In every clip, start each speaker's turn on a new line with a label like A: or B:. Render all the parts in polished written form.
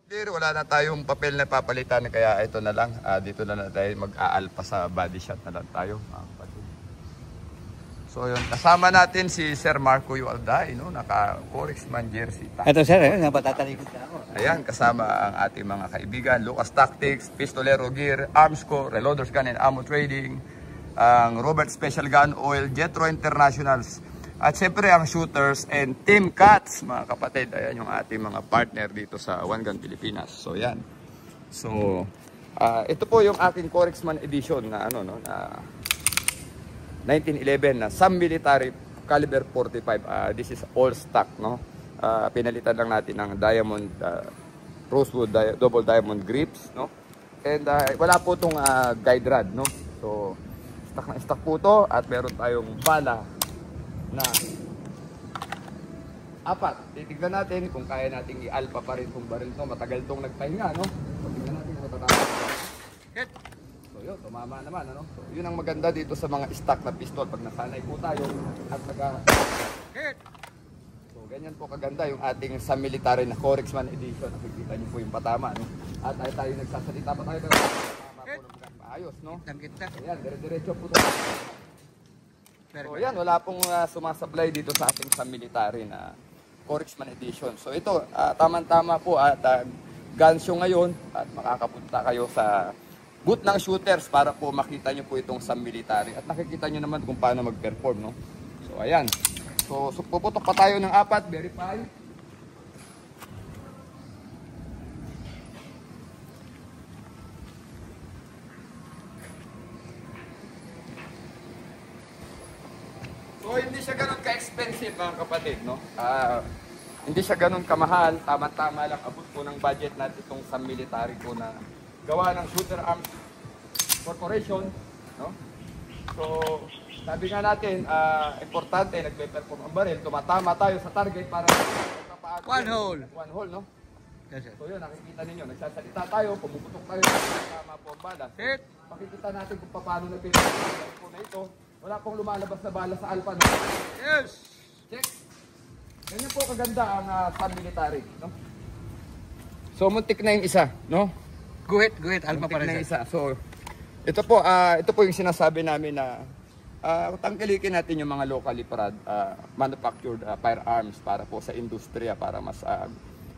A: Clear, wala na tayong papel na papalitan kaya ito na lang. Dito na tayo mag-aalpa sa body shot na lang tayo. So yun, kasama natin si Sir Marco Yualday, no? Naka-Corexman jersey.
B: Ito sir, napatatalikod na ako.
A: Ayan, kasama ang ating mga kaibigan, Lucas Tactics, Pistolero Gear, Armsco, Reloaders Gun and Ammo Trading, ang Robert Special Gun Oil, Jetro Internationals, at siyempre ang Shooters and Team Cats, mga kapatid. Ayan yung ating mga partner dito sa One Gun Pilipinas. So yan. So, ito po yung aking Corexman edition na ano, no, na 1911 na Sam Military Caliber 45. This is all stock, no. Pinalitan lang natin ng diamond, rosewood double diamond grips, no. And wala po itong guide rod, no. So stock na stock po to, at meron tayong bala na 4. Titignan natin kung kaya nating i-alpha pa rin kung baril to. Matagal tong nagpahinga, no. So tignan natin kung matatapos. Hit! So yun, tumama naman, ano. So yun ang maganda dito sa mga stock na pistol pag nasanay po tayo at hit! So ganyan po kaganda yung ating sa military na Corexman edition. Nakikita niyo po yung patama, no. At tayo nagsasalita pa tayo, pero patama po ng maayos, no. Ayan, dire-diretso po ito. So yan, wala pong sumasablay dito sa ating sa military na Corexman edition. So ito, tama-tama po at gun show ngayon at makakapunta kayo sa booth ng shooters para po makita nyo po itong sa military at nakikita nyo naman kung paano mag-perform, no? So ayan. So puputok pa tayo ng 4, verify. So hindi siya ganun ka-expensive, mga kapatid, no? Hindi siya ganun kamahal, tama-tama lang abot po ng budget natin itong sa military po na gawa ng Shooter Arms Corporation, no? So sabi nga natin, importante, nagpe-perform ang baril, tumatama tayo sa target para
B: One hole,
A: no?
B: Yes, sir.
A: So yun, nakikita ninyo, nagsasalita tayo, pumuputok tayo, tama po ang bala.
B: Hit!
A: Pakikita natin kung paano nagpe-perform po na ito. Wala pong lumalabas na bala sa alpha, no?
B: Yes!
A: Check! Ganyan po kaganda ang sa military, no? So muntik na yung isa, no?
B: Guhit, alpha pa rin,
A: isa. So ito po yung sinasabi namin na tangkilikin natin yung mga locally manufactured firearms para po sa industriya, para mas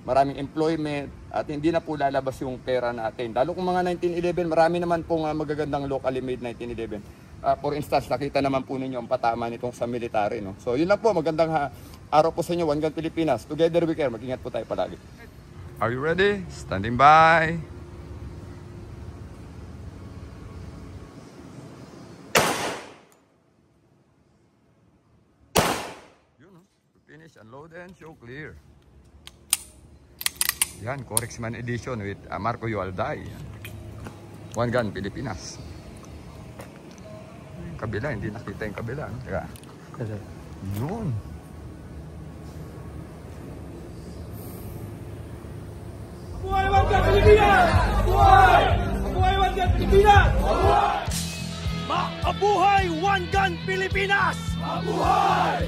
A: maraming employment at hindi na po lalabas yung pera natin. Lalo kung mga 1911, marami naman pong magagandang locally made 1911. For instance, nakita naman po ninyo ang patama nitong sa military, no? So yun lang po, magandang araw po sa inyo, One Gun Pilipinas. Together we care, mag-ingat po tayo palagi. Are you ready? Standing by. Finish, unload and show clear. Yan, Corexman edition with Marco Yualday. One Gun Pilipinas. Kabila, hindi nakita yung kabila, no? Teka. Yun.
C: Mabuhay One Gun Pilipinas! Mabuhay! Mabuhay One Gun Pilipinas! Mabuhay! Mabuhay One Gun Pilipinas! Mabuhay!